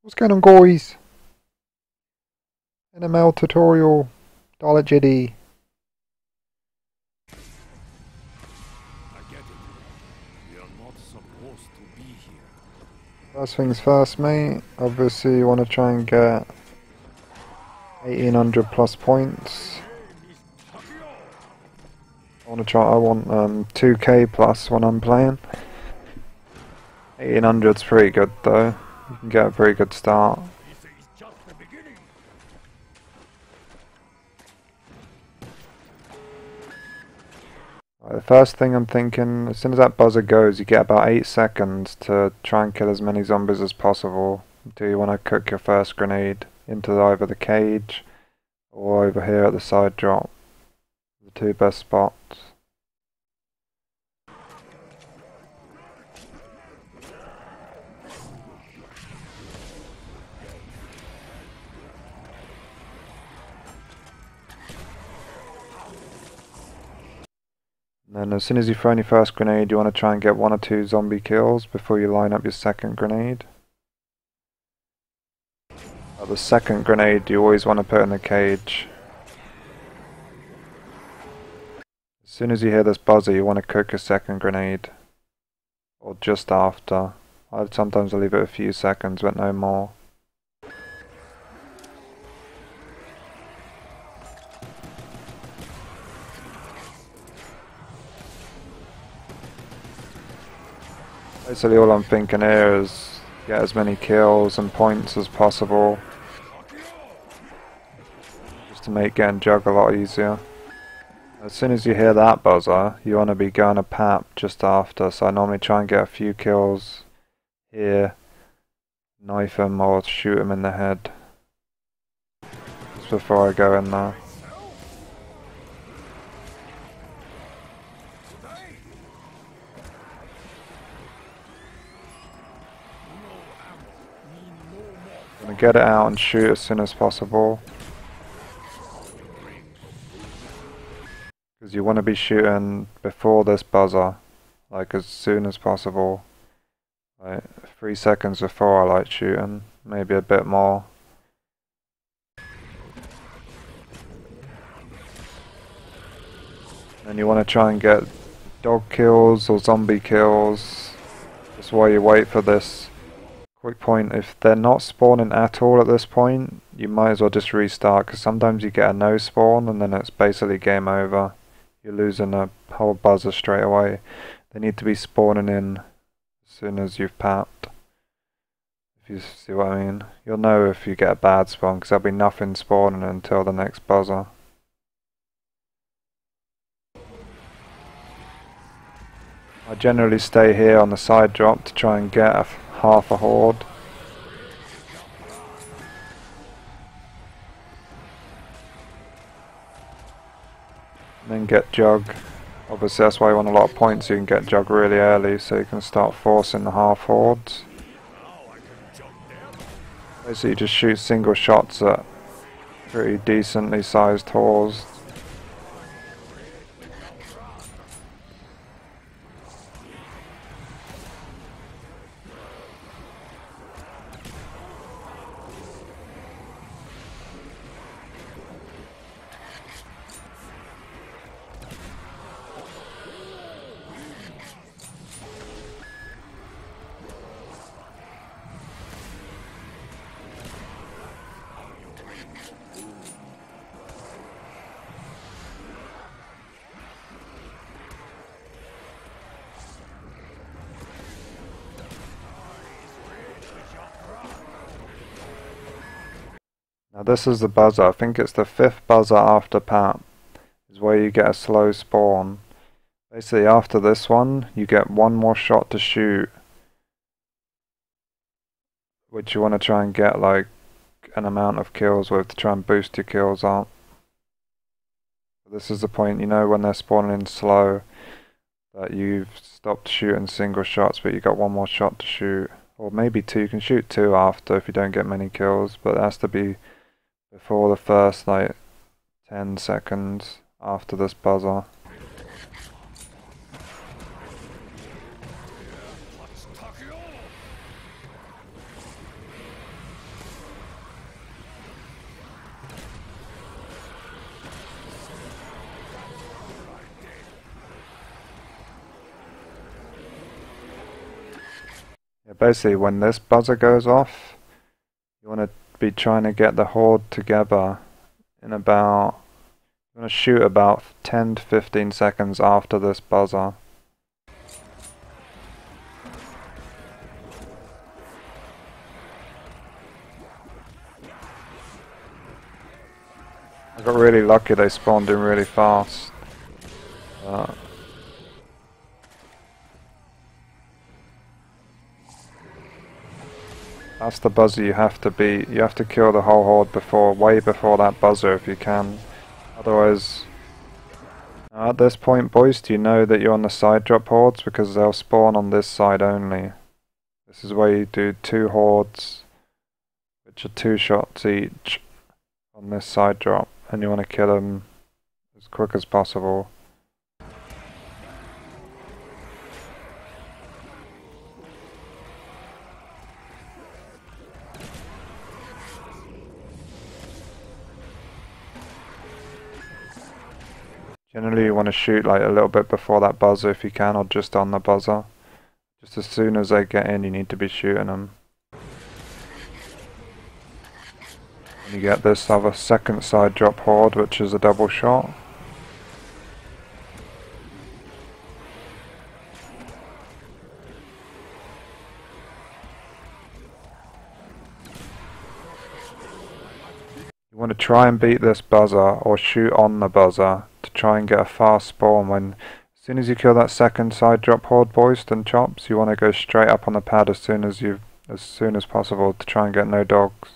What's going on, guys? NML tutorial, scottiei3. I get it. We are not supposed to be here. First things first, mate. Obviously, you want to try and get 1800 plus points. I want 2k plus when I'm playing. 1800's pretty good though. You can get a pretty good start. This is just the beginning. Right, the first thing I'm thinking, as soon as that buzzer goes, you get about 8 seconds to try and kill as many zombies as possible. Do you want to cook your first grenade into either the cage or over here at the side drop? The two best spots. And then as soon as you throw in your first grenade, you want to try and get 1 or 2 zombie kills before you line up your second grenade. The second grenade you always want to put in the cage. As soon as you hear this buzzer, you want to cook a second grenade. Or just after. Sometimes I leave it a few seconds, but no more. Basically all I'm thinking here is get as many kills and points as possible. Just to make getting jug a lot easier. As soon as you hear that buzzer, you want to be going to pap just after, so I normally try and get a few kills here, knife him or shoot him in the head just before I go in there. I'm gonna get it out and shoot as soon as possible. Because you want to be shooting before this buzzer, like as soon as possible. Like 3 seconds before I like shooting, maybe a bit more. And you want to try and get dog kills or zombie kills, just while you wait for this. Quick point, if they're not spawning at all at this point, you might as well just restart, because sometimes you get a no spawn and then it's basically game over. You're losing a whole buzzer straight away. They need to be spawning in as soon as you've papped. If you see what I mean. You'll know if you get a bad spawn, because there'll be nothing spawning until the next buzzer. I generally stay here on the side drop to try and get half a horde. And then get jug. Obviously that's why you want a lot of points, so you can get jug really early so you can start forcing the half hordes. Basically you just shoot single shots at pretty decently sized hordes. Now this is the buzzer, I think it's the 5th buzzer after pap, is where you get a slow spawn. Basically after this one, you get 1 more shot to shoot, which you want to try and get like an amount of kills with to try and boost your kills up. This is the point, you know when they're spawning in slow, that you've stopped shooting single shots but you got 1 more shot to shoot. Or maybe 2, you can shoot 2 after if you don't get many kills, but it has to be before the first like 10 seconds after this buzzer. Yeah, basically when this buzzer goes off, you want to be trying to get the horde together in about, you want to shoot about 10 to 15 seconds after this buzzer. I got really lucky, they spawned in really fast. That's the buzzer you have to beat. You have to kill the whole horde way before that buzzer if you can. Otherwise, at this point, boys, do you know that you're on the side drop hordes? Because they'll spawn on this side only. This is where you do 2 hordes, which are 2 shots each on this side drop. And you want to kill them as quick as possible. Generally you want to shoot like a little bit before that buzzer if you can, or just on the buzzer. Just as soon as they get in you need to be shooting them. And you get this other second side drop horde, which is a double shot. You want to try and beat this buzzer, or shoot on the buzzer, to try and get a fast spawn. As soon as you kill that second side drop horde, boys and chops, you want to go straight up on the pad as soon as possible to try and get no dogs.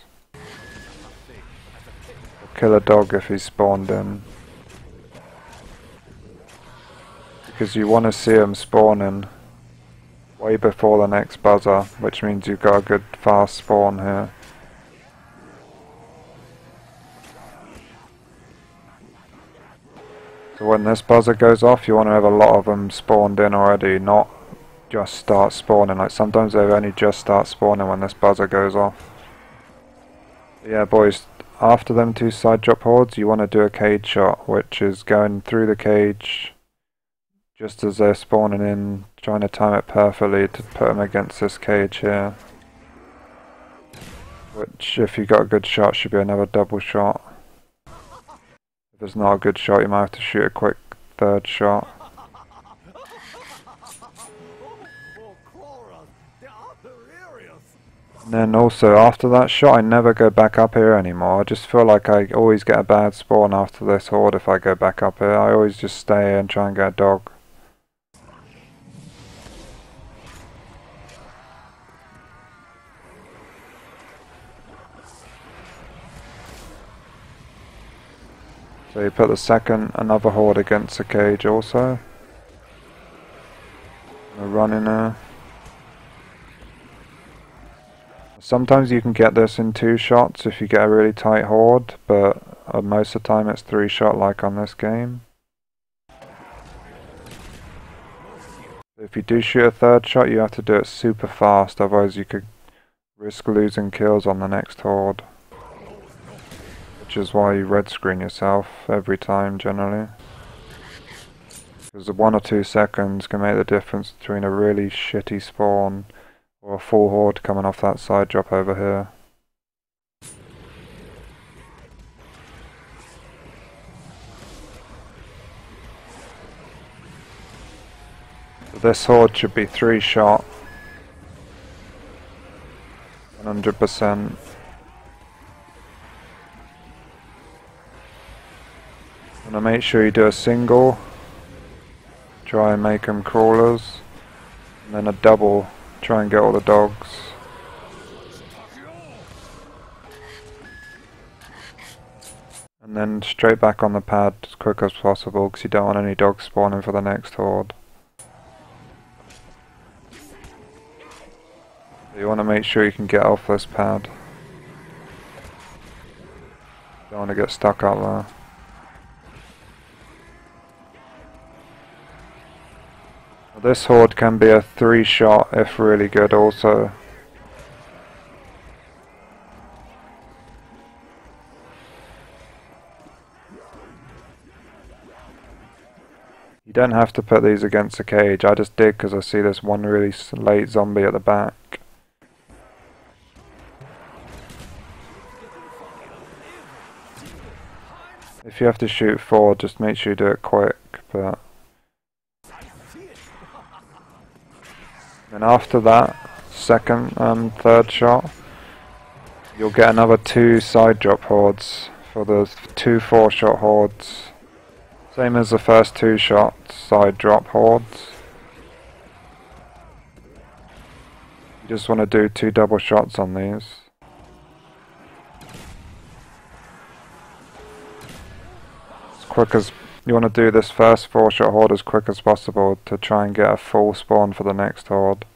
Kill a dog if he's spawned in, because you want to see him spawning way before the next buzzer, which means you've got a good fast spawn here. So when this buzzer goes off, you want to have a lot of them spawned in already, not just start spawning. Like sometimes they only just start spawning when this buzzer goes off. But yeah, boys, after them 2 side drop hordes, you want to do a cage shot, which is going through the cage just as they're spawning in, trying to time it perfectly to put them against this cage here. Which, if you got a good shot, should be another double shot. If it's not a good shot, you might have to shoot a quick 3rd shot. And then also after that shot I never go back up here anymore. I just feel like I always get a bad spawn after this horde if I go back up here. I always just stay here and try and get a dog. So you put the another horde against the cage also. We're running there. Sometimes you can get this in 2 shots if you get a really tight horde, but most of the time it's 3 shot like on this game. If you do shoot a 3rd shot, you have to do it super fast, otherwise you could risk losing kills on the next horde. Which is why you red screen yourself every time generally. Because 1 or 2 seconds can make the difference between a really shitty spawn or a full horde coming off that side drop over here. So this horde should be 3 shot. 100%. Want to make sure you do a single. Try and make them crawlers. And then a double. Try and get all the dogs. And then straight back on the pad as quick as possible, because you don't want any dogs spawning for the next horde. So you want to make sure you can get off this pad. Don't want to get stuck up there. This horde can be a 3 shot if really good also. You don't have to put these against the cage, I just did because I see this one really late zombie at the back. If you have to shoot 4, just make sure you do it quick, but... And after that, second and third shot, you'll get another 2 side drop hordes for the 2 4-shot hordes. Same as the first 2 shots, side drop hordes. You just want to do 2 double shots on these. As quick as you want to do this first 4-shot horde as quick as possible to try and get a full spawn for the next horde.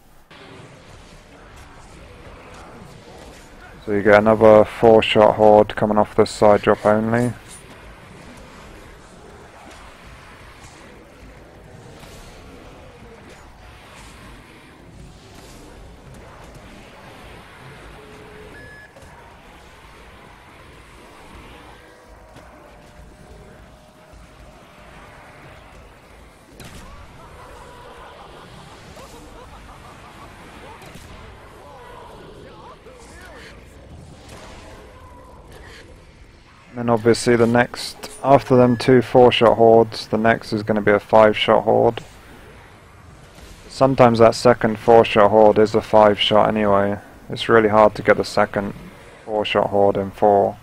So you get another 4-shot horde coming off this side drop only. And obviously the next, after them 2 4-shot hordes, the next is going to be a 5-shot horde. Sometimes that second 4-shot horde is a 5-shot anyway. It's really hard to get the second 4-shot horde in 4.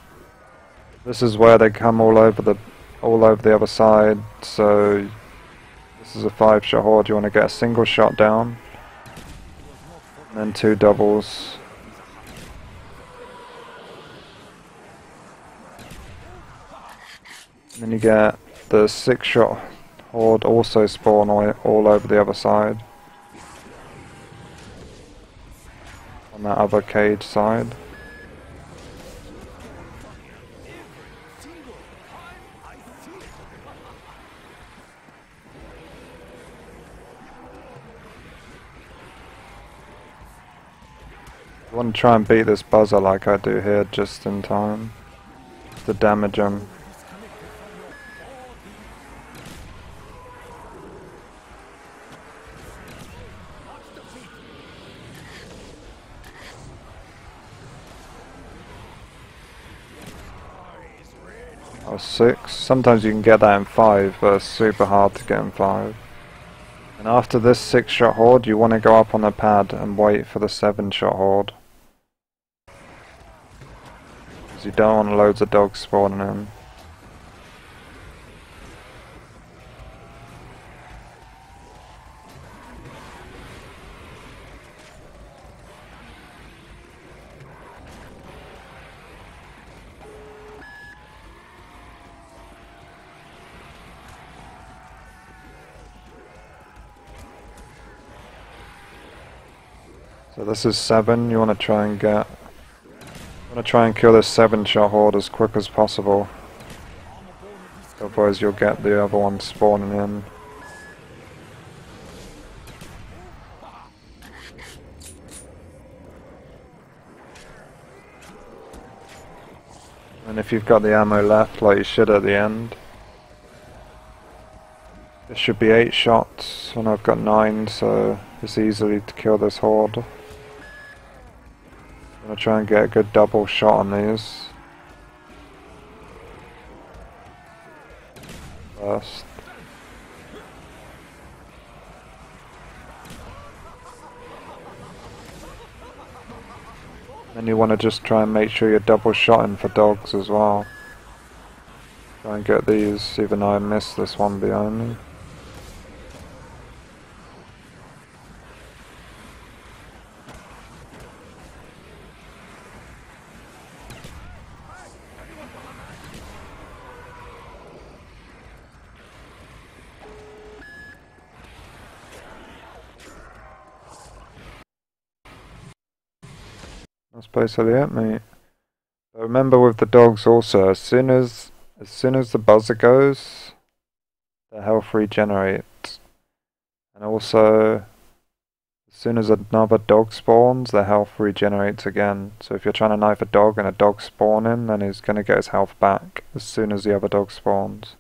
This is where they come all over the other side, so this is a 5-shot horde. You want to get a single shot down, and then 2 doubles. Then you get the 6-shot horde also spawn all over the other side. On that other cage side. I want to try and beat this buzzer like I do here just in time to damage him. Or 6. Sometimes you can get that in 5, but it's super hard to get in 5. And after this 6-shot horde, you want to go up on the pad and wait for the 7-shot horde. Because you don't want loads of dogs spawning in. So this is 7, you want to try and kill this 7-shot horde as quick as possible. Otherwise you'll get the other one spawning in. And if you've got the ammo left, like you should at the end. There should be 8 shots, and I've got 9, so it's easily to kill this horde. I'm going to try and get a good double shot on these first. Then you want to just try and make sure you're double shotting for dogs as well. Try and get these, even though I missed this one behind me. That's basically it, mate. But remember with the dogs also, as soon as the buzzer goes, the health regenerates. And also, as soon as another dog spawns, the health regenerates again. So if you're trying to knife a dog and a dog spawning, then he's going to get his health back as soon as the other dog spawns.